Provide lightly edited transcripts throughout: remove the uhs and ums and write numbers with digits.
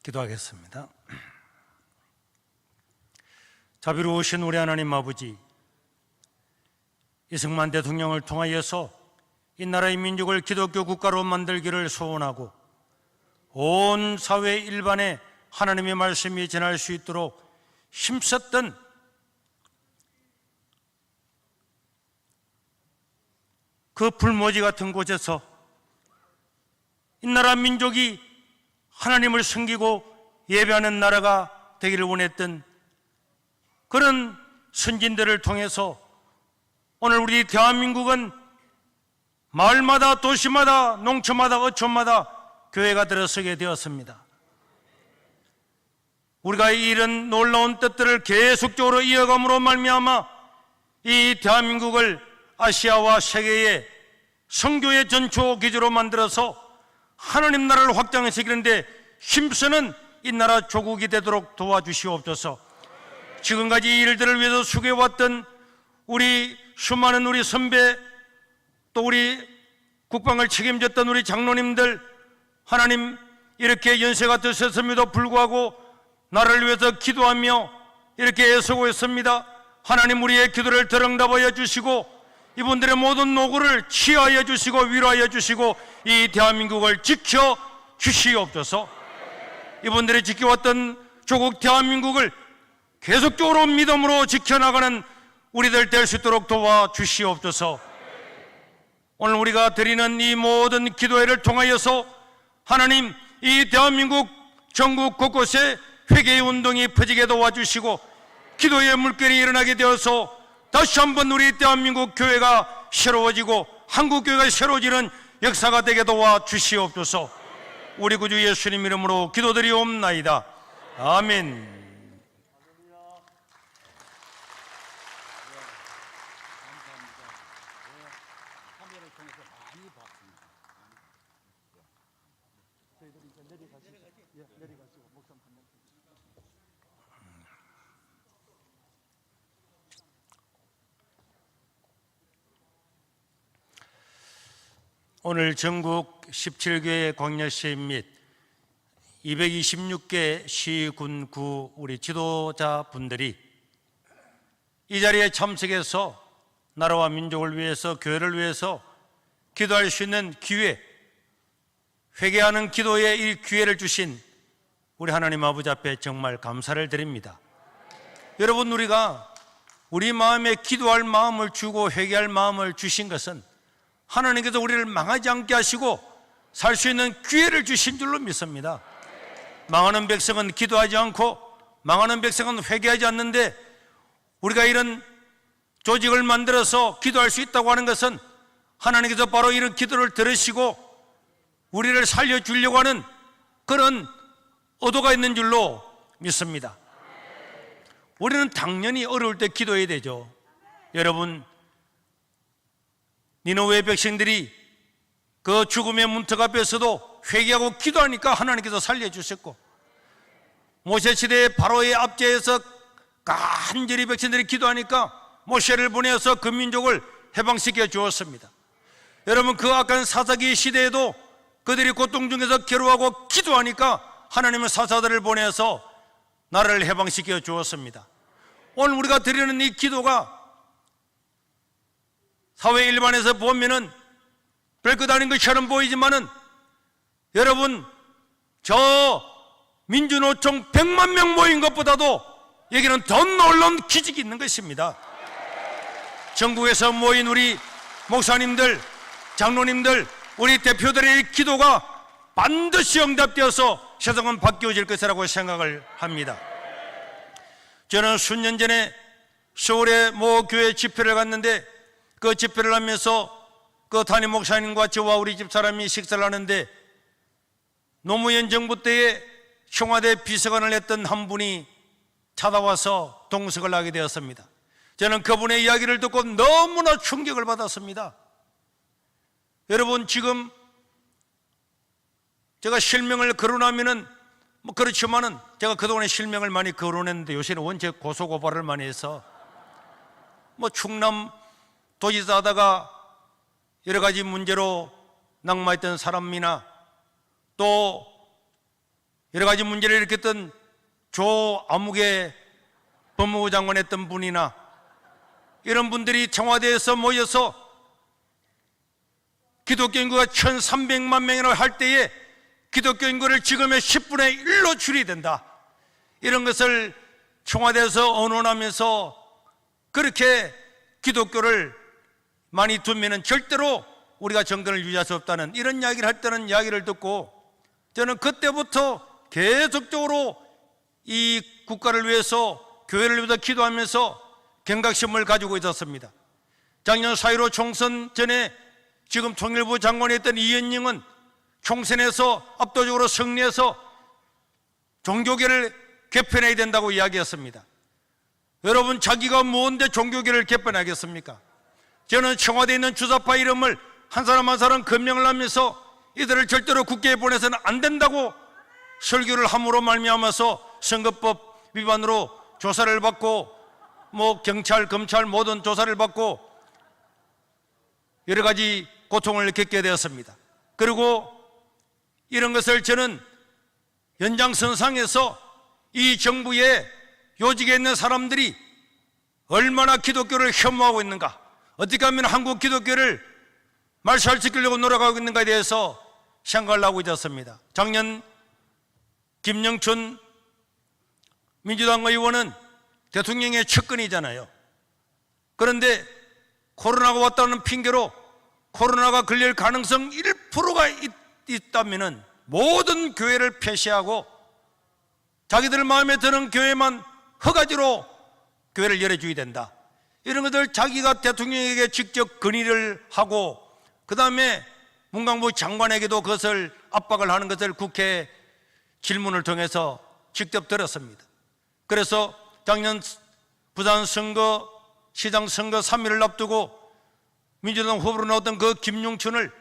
기도하겠습니다. 자비로우신 우리 하나님 아버지, 이승만 대통령을 통하여서 이 나라의 민족을 기독교 국가로 만들기를 소원하고 온 사회 일반에 하나님의 말씀이 전할 수 있도록 힘썼던 그 불모지 같은 곳에서 이 나라 민족이 하나님을 섬기고 예배하는 나라가 되기를 원했던 그런 선진들을 통해서 오늘 우리 대한민국은 마을마다 도시마다 농촌마다 어촌마다 교회가 들어서게 되었습니다. 우리가 이런 놀라운 뜻들을 계속적으로 이어감으로 말미암아 이 대한민국을 아시아와 세계의 선교의 전초 기지로 만들어서 하나님 나라를 확장시키는데 힘쓰는 이 나라 조국이 되도록 도와주시옵소서. 지금까지 이 일들을 위해서 수고해왔던 우리 수많은 우리 선배, 또 우리 국방을 책임졌던 우리 장로님들, 하나님 이렇게 연세가 드셨음에도 불구하고 나라를 위해서 기도하며 이렇게 애쓰고 있습니다. 하나님 우리의 기도를 들응답하여 주시고 이분들의 모든 노고를 치하여 주시고 위로하여 주시고 이 대한민국을 지켜 주시옵소서. 이분들이 지켜왔던 조국 대한민국을 계속적으로 믿음으로 지켜나가는 우리들 될 수 있도록 도와주시옵소서. 오늘 우리가 드리는 이 모든 기도회를 통하여서 하나님 이 대한민국 전국 곳곳에 회개의 운동이 퍼지게 도와주시고 기도의 물결이 일어나게 되어서 다시 한번 우리 대한민국 교회가 새로워지고 한국 교회가 새로워지는 역사가 되게 도와주시옵소서. 우리 구주 예수님 이름으로 기도드리옵나이다. 아멘. 오늘 전국 17개 광야시 및 226개 시군구 우리 지도자분들이 이 자리에 참석해서 나라와 민족을 위해서 교회를 위해서 기도할 수 있는 기회, 회개하는 기도의 이 기회를 주신 우리 하나님 아버지 앞에 정말 감사를 드립니다. 여러분, 우리가 우리 마음에 기도할 마음을 주고 회개할 마음을 주신 것은 하나님께서 우리를 망하지 않게 하시고 살 수 있는 기회를 주신 줄로 믿습니다. 망하는 백성은 기도하지 않고 망하는 백성은 회개하지 않는데 우리가 이런 조직을 만들어서 기도할 수 있다고 하는 것은 하나님께서 바로 이런 기도를 들으시고 우리를 살려주려고 하는 그런 의도가 있는 줄로 믿습니다. 우리는 당연히 어려울 때 기도해야 되죠. 여러분, 니느웨 백성들이 그 죽음의 문턱 앞에서도 회개하고 기도하니까 하나님께서 살려주셨고, 모세 시대의 바로의 압제에서 간절히 백성들이 기도하니까 모세를 보내어서 그 민족을 해방시켜 주었습니다. 여러분, 그 악한 사사기 시대에도 그들이 고통 중에서 괴로워하고 기도하니까 하나님은 사사들을 보내서 나라를 해방시켜 주었습니다. 오늘 우리가 드리는 이 기도가 사회 일반에서 보면은 별것 아닌 것처럼 보이지만은 여러분, 저 민주노총 100만 명 모인 것보다도 여기는 더 놀라운 기적이 있는 것입니다. 전국에서 모인 우리 목사님들, 장로님들, 우리 대표들의 기도가 반드시 응답되어서 세상은 바뀌어질 것이라고 생각을 합니다. 저는 수년 전에 서울의 모 교회 집회를 갔는데 그 집회를 하면서 그 담임 목사님과 저와 우리 집사람이 식사를 하는데 노무현 정부 때에 청와대 비서관을 했던 한 분이 찾아와서 동석을 하게 되었습니다. 저는 그분의 이야기를 듣고 너무나 충격을 받았습니다. 여러분, 지금 제가 실명을 거론하면은 뭐 그렇지만은 제가 그동안에 실명을 많이 거론했는데 요새는 원체 고소고발을 많이 해서 뭐 충남 도지사 하다가 여러 가지 문제로 낙마했던 사람이나 또 여러 가지 문제를 일으켰던 조아무개 법무부 장관 했던 분이나 이런 분들이 청와대에서 모여서 기독교 인구가 1300만 명이라고 할 때에 기독교 인구를 지금의 10분의 1로 줄여야 된다, 이런 것을 청와대에서 언론하면서 그렇게 기독교를 많이 두면은 절대로 우리가 정권을 유지할 수 없다는 이런 이야기를 할 때는 이야기를 듣고, 저는 그때부터 계속적으로 이 국가를 위해서 교회를 위해서 기도하면서 경각심을 가지고 있었습니다. 작년 4.15 총선 전에 지금 통일부 장관이 했던 이현영은 총선에서 압도적으로 승리해서 종교계를 개편해야 된다고 이야기했습니다. 여러분, 자기가 뭔데 종교계를 개편하겠습니까? 저는 청와대에 있는 주사파 이름을 한 사람 한 사람 검명을 하면서 이들을 절대로 국회에 보내서는 안 된다고 설교를 함으로 말미암아서 선거법 위반으로 조사를 받고 경찰, 검찰 모든 조사를 받고 여러 가지 고통을 겪게 되었습니다. 그리고 이런 것을 저는 연장선상에서 이 정부의 요직에 있는 사람들이 얼마나 기독교를 혐오하고 있는가, 어떻게 하면 한국 기독교를 말살시키려고 노력하고 있는가에 대해서 생각을 하고 있었습니다. 작년 김영춘 민주당 의원은 대통령의 측근이잖아요. 그런데 코로나가 왔다는 핑계로 코로나가 걸릴 가능성 1%가 있다면 모든 교회를 폐쇄하고 자기들 마음에 드는 교회만 허가지로 교회를 열어줘야 된다, 이런 것들 자기가 대통령에게 직접 건의를 하고 그 다음에 문광부 장관에게도 그것을 압박을 하는 것을 국회 질문을 통해서 직접 들었습니다. 그래서 작년 부산선거 시장 선거 3일을 앞두고 민주당 후보로 나왔던 그 김용춘을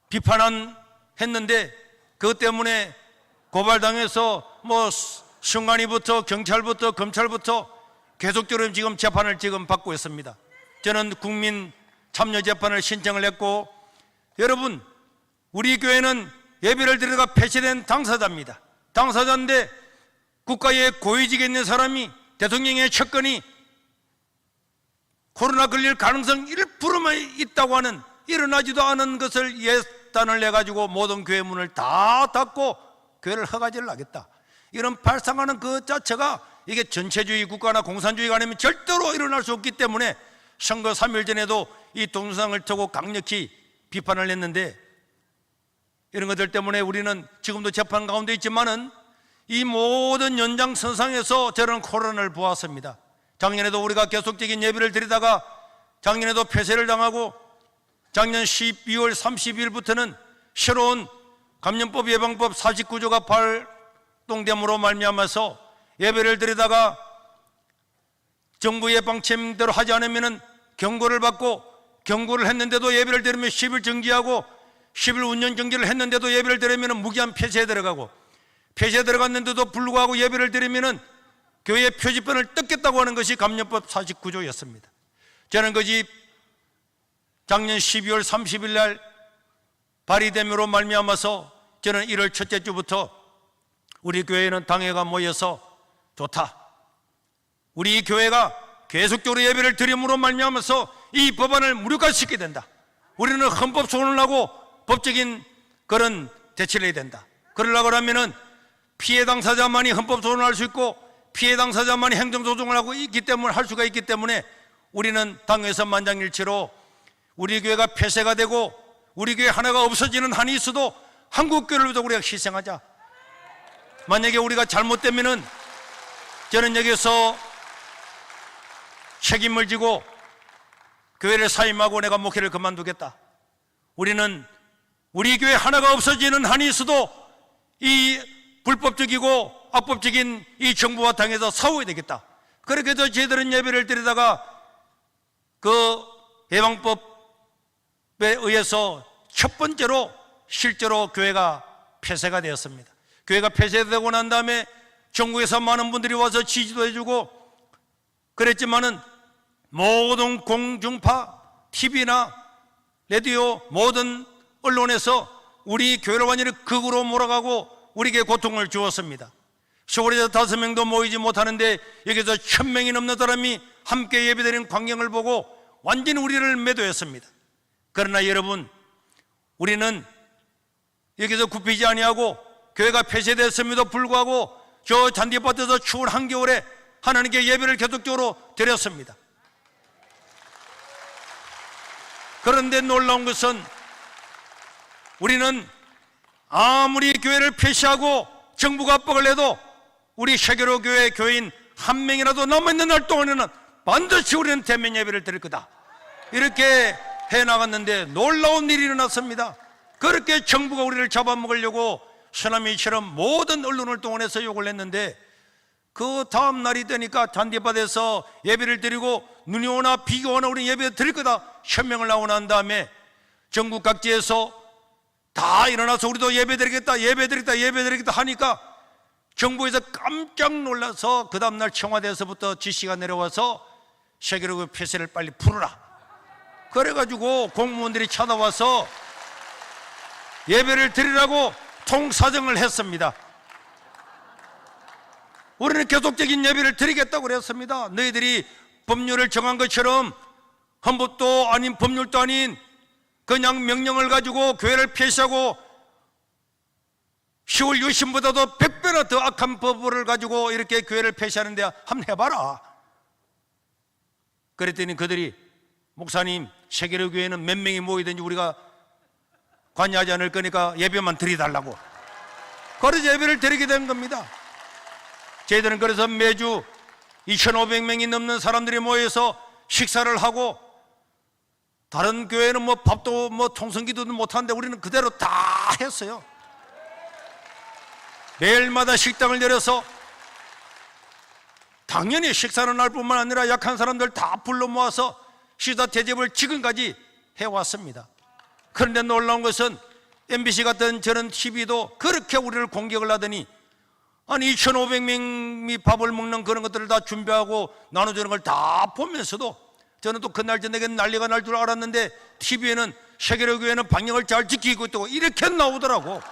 비판했는데 그것 때문에 고발당해서 순간이부터 경찰부터 검찰부터 계속적으로 지금 재판을 받고 있습니다. 저는 국민 참여 재판을 신청을 했고, 여러분, 우리 교회는 예배를 드리다가 폐쇄된 당사자입니다. 당사자인데 국가의 고위직에 있는 사람이 대통령의 측근이 코로나 걸릴 가능성 1%만 있다고 하는, 일어나지도 않은 것을 예단을 내가지고 모든 교회 문을 다 닫고 교회를 허가지를 하겠다, 이런 발상하는 그 자체가 이게 전체주의 국가나 공산주의가 아니면 절대로 일어날 수 없기 때문에 선거 3일 전에도 이 동영상을 두고 강력히 비판을 했는데, 이런 것들 때문에 우리는 지금도 재판 가운데 있지만은 이 모든 연장선상에서 저는 코로나를 보았습니다. 작년에도 우리가 계속적인 예배를 드리다가 작년에도 폐쇄를 당하고 작년 12월 30일부터는 새로운 감염법 예방법 49조가 발동됨으로 말미암아서 예배를 드리다가 정부의 방침대로 하지 않으면 경고를 받고, 경고를 했는데도 예배를 드리면 10일 정지하고 10일 운영 정지를 했는데도 예배를 드리면 무기한 폐쇄에 들어가고, 폐쇄에 들어갔는데도 불구하고 예배를 드리면 교회 표지판을 뜯겠다고 하는 것이 감염법 49조였습니다. 저는 그 집 작년 12월 30일 날 발의됨으로 말미암아서 저는 1월 첫째 주부터 우리 교회는 당회가 모여서 좋다, 우리 교회가 계속적으로 예배를 드림으로 말미암아서 이 법안을 무력화시켜야 된다, 우리는 헌법 소원을 하고 법적인 그런 대처를 해야 된다. 그러려고 하면은 피해 당사자만이 헌법 소원을 할 수 있고 피해 당사자만이 행정 조정을 하고 있기 때문에 할 수가 있기 때문에 우리는 당에서 만장일치로 우리 교회가 폐쇄가 되고 우리 교회 하나가 없어지는 한이 있어도 한국 교회를 위해서 우리가 희생하자. 만약에 우리가 잘못되면은 저는 여기서 책임을 지고 교회를 사임하고 내가 목회를 그만두겠다. 우리는 우리 교회 하나가 없어지는 한이 있어도 이 불법적이고 악법적인 이 정부와 당에서 싸워야 되겠다. 그렇게 해서 저희들은 예배를 드리다가 그 예방법에 의해서 첫 번째로 실제로 교회가 폐쇄가 되었습니다. 교회가 폐쇄되고 난 다음에 전국에서 많은 분들이 와서 지지도 해주고 그랬지만은 모든 공중파, TV나 라디오 모든 언론에서 우리 교회를 완전히 극으로 몰아가고 우리에게 고통을 주었습니다. 서울에서 5명도 모이지 못하는데 여기서 1000명이 넘는 사람이 함께 예배드리는 광경을 보고 완전히 우리를 매도했습니다. 그러나 여러분, 우리는 여기서 굽히지 아니하고 교회가 폐쇄됐음에도 불구하고 저 잔디밭에서 추운 한겨울에 하나님께 예배를 계속적으로 드렸습니다. 그런데 놀라운 것은 우리는 아무리 교회를 폐쇄하고 정부가 압박을 해도 우리 세계로 교회 교인 한 명이라도 남아있는 날 동안에는 반드시 우리는 대면 예배를 드릴 거다, 이렇게 해나갔는데 놀라운 일이 일어났습니다. 그렇게 정부가 우리를 잡아먹으려고 쓰나미처럼 모든 언론을 동원해서 욕을 했는데 그 다음 날이 되니까 잔디밭에서 예배를 드리고 눈이 오나 비가 오나 우리 예배 드릴 거다 현명을 나오고 난 다음에 전국 각지에서 다 일어나서 우리도 예배 드리겠다 하니까 정부에서 깜짝 놀라서 그 다음날 청와대에서부터 지시가 내려와서 세계로 폐쇄를 빨리 풀어라, 그래가지고 공무원들이 찾아와서 예배를 드리라고 통사정을 했습니다. 우리는 계속적인 예배를 드리겠다고 그랬습니다. 너희들이 법률을 정한 것처럼 헌법도 아닌 법률도 아닌 그냥 명령을 가지고 교회를 폐쇄하고 10월 유신보다도 100배나 더 악한 법을 가지고 이렇게 교회를 폐쇄하는데 한번 해봐라. 그랬더니 그들이 목사님, 세계로 교회는 몇 명이 모이든지 우리가 관여하지 않을 거니까 예배만 드리달라고. 그래서 예배를 드리게 된 겁니다. 저희들은 그래서 매주 2500명이 넘는 사람들이 모여서 식사를 하고, 다른 교회는 뭐 밥도 뭐 통성기도도 못하는데 우리는 그대로 다 했어요. 매일마다 식당을 열어서 당연히 식사는 날 뿐만 아니라 약한 사람들 다 불러 모아서 시사 대접을 지금까지 해왔습니다. 그런데 놀라운 것은 MBC 같은 저런 TV도 그렇게 우리를 공격을 하더니, 아니 2500명이 밥을 먹는 그런 것들을 다 준비하고 나눠주는 걸 다 보면서도 저는 또 그날 저녁에 난리가 날 줄 알았는데 TV에는 세계로 교회는 방역을 잘 지키고 있다고 이렇게 나오더라고.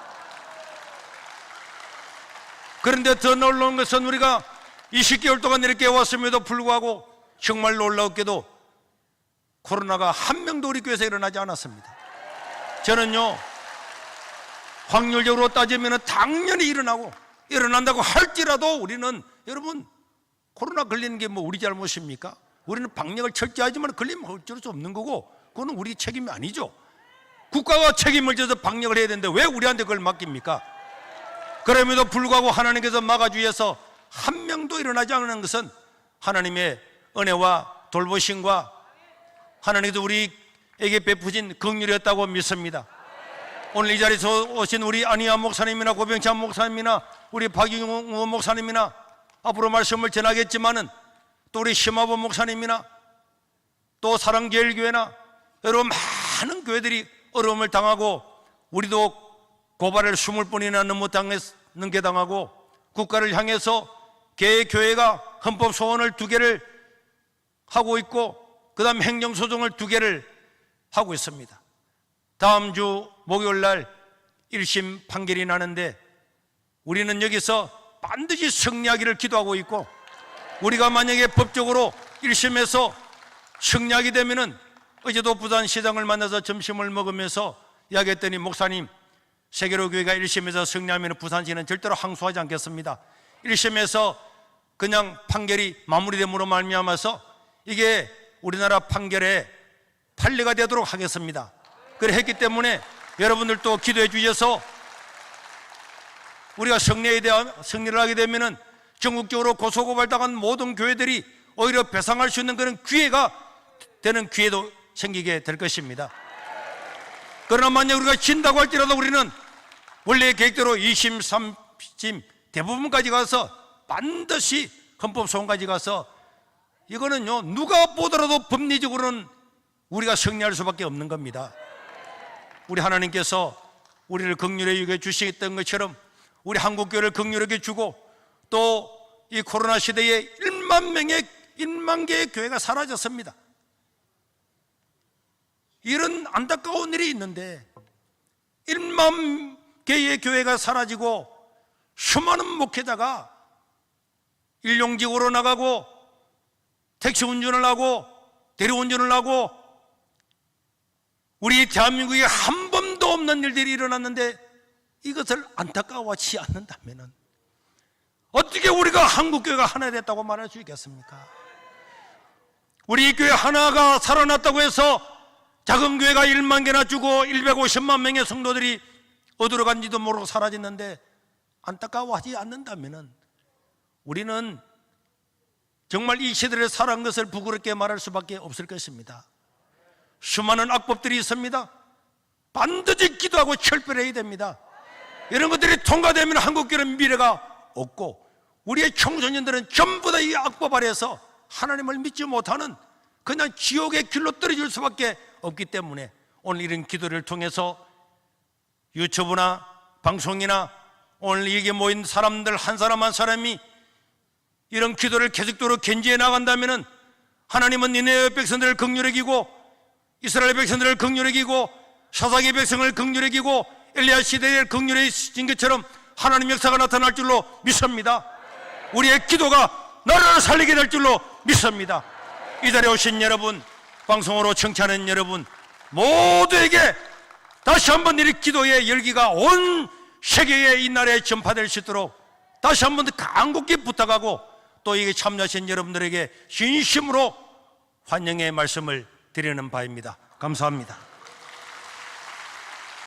그런데 더 놀라운 것은 우리가 20개월 동안 이렇게 왔음에도 불구하고 정말 놀라웠게도 코로나가 한 명도 우리 교회에서 일어나지 않았습니다. 저는요, 확률적으로 따지면 당연히 일어난다고 할지라도 우리는, 여러분, 코로나 걸리는 게 뭐 우리 잘못입니까? 우리는 방역을 철저하지만 걸리면 어쩔 수 없는 거고, 그거는 우리 책임이 아니죠. 국가가 책임을 져서 방역을 해야 되는데 왜 우리한테 그걸 맡깁니까? 그럼에도 불구하고 하나님께서 막아주셔서 한 명도 일어나지 않는 것은 하나님의 은혜와 돌보심과 하나님께서 우리에게 베푸신 긍휼이었다고 믿습니다. 오늘 이 자리에서 오신 우리 안희아 목사님이나 고병찬 목사님이나 우리 박용우 목사님이나 앞으로 말씀을 전하겠지만은 또 우리 심화보 목사님이나 또 사랑제일교회나 여러분 많은 교회들이 어려움을 당하고, 우리도 고발을 20번이나 넘어 당했는 게 당하고, 국가를 향해서 개교회가 헌법 소원을 2개를 하고 있고, 그 다음 행정소송을 2개를 하고 있습니다. 다음 주 목요일 날 1심 판결이 나는데 우리는 여기서 반드시 승리하기를 기도하고 있고, 우리가 만약에 법적으로 1심에서 승리하게 되면은, 어제도 부산시장을 만나서 점심을 먹으면서 이야기했더니, 목사님, 세계로 교회가 1심에서 승리하면 부산시는 절대로 항소하지 않겠습니다. 1심에서 그냥 판결이 마무리됨으로 말미암아서 이게 우리나라 판결의 판례가 되도록 하겠습니다. 그래 했기 때문에 여러분들도 기도해 주셔서 우리가 승리를 하게 되면은 전국적으로 고소고발당한 모든 교회들이 오히려 배상할 수 있는 그런 기회가 되는 기회도 생기게 될 것입니다. 그러나 만약 우리가 진다고 할지라도 우리는 원래 계획대로 2심, 3심 대부분까지 가서 반드시 헌법소원까지 가서, 이거는요 누가 보더라도 법리적으로는 우리가 승리할 수밖에 없는 겁니다. 우리 하나님께서 우리를 긍휼히 여겨 주시던 것처럼 우리 한국교회를 긍휼하게 주고, 또 이 코로나 시대에 1만 개의 교회가 사라졌습니다. 이런 안타까운 일이 있는데 1만 개의 교회가 사라지고 수많은 목회자가 일용직으로 나가고 택시 운전을 하고 대리운전을 하고 우리 대한민국에 한 번도 없는 일들이 일어났는데 이것을 안타까워하지 않는다면 어떻게 우리가 한국교회가 하나 됐다고 말할 수 있겠습니까? 우리 교회 하나가 살아났다고 해서 작은 교회가 1만 개나 주고 150만 명의 성도들이 어디로 간지도 모르고 사라졌는데 안타까워하지 않는다면 우리는 정말 이 시대를 살아간 것을 부끄럽게 말할 수밖에 없을 것입니다. 수많은 악법들이 있습니다. 반드시 기도하고 철별해야 됩니다. 이런 것들이 통과되면 한국교회는 미래가 없고 우리의 청소년들은 전부 다 이 악법 아래에서 하나님을 믿지 못하는 그냥 지옥의 길로 떨어질 수밖에 없기 때문에 오늘 이런 기도를 통해서 유튜브나 방송이나 오늘 여기 모인 사람들 한 사람 한 사람이 이런 기도를 계속적으로 견지해 나간다면 하나님은 니네의 백성들을 긍휼히 여기고 이스라엘 백성들을 긍휼히 여기고 사사기 백성을 긍휼히 여기고 엘리야 시대에 긍휼히 여긴 것처럼 하나님 역사가 나타날 줄로 믿습니다. 우리의 기도가 나라를 살리게 될 줄로 믿습니다. 이 자리에 오신 여러분, 방송으로 청취하는 여러분 모두에게 다시 한번 이 기도의 열기가 온 세계에 이 나라에 전파될 수 있도록 다시 한번 간곡히 부탁하고 또 이게 참여하신 여러분들에게 진심으로 환영의 말씀을 드리는 바입니다. 감사합니다.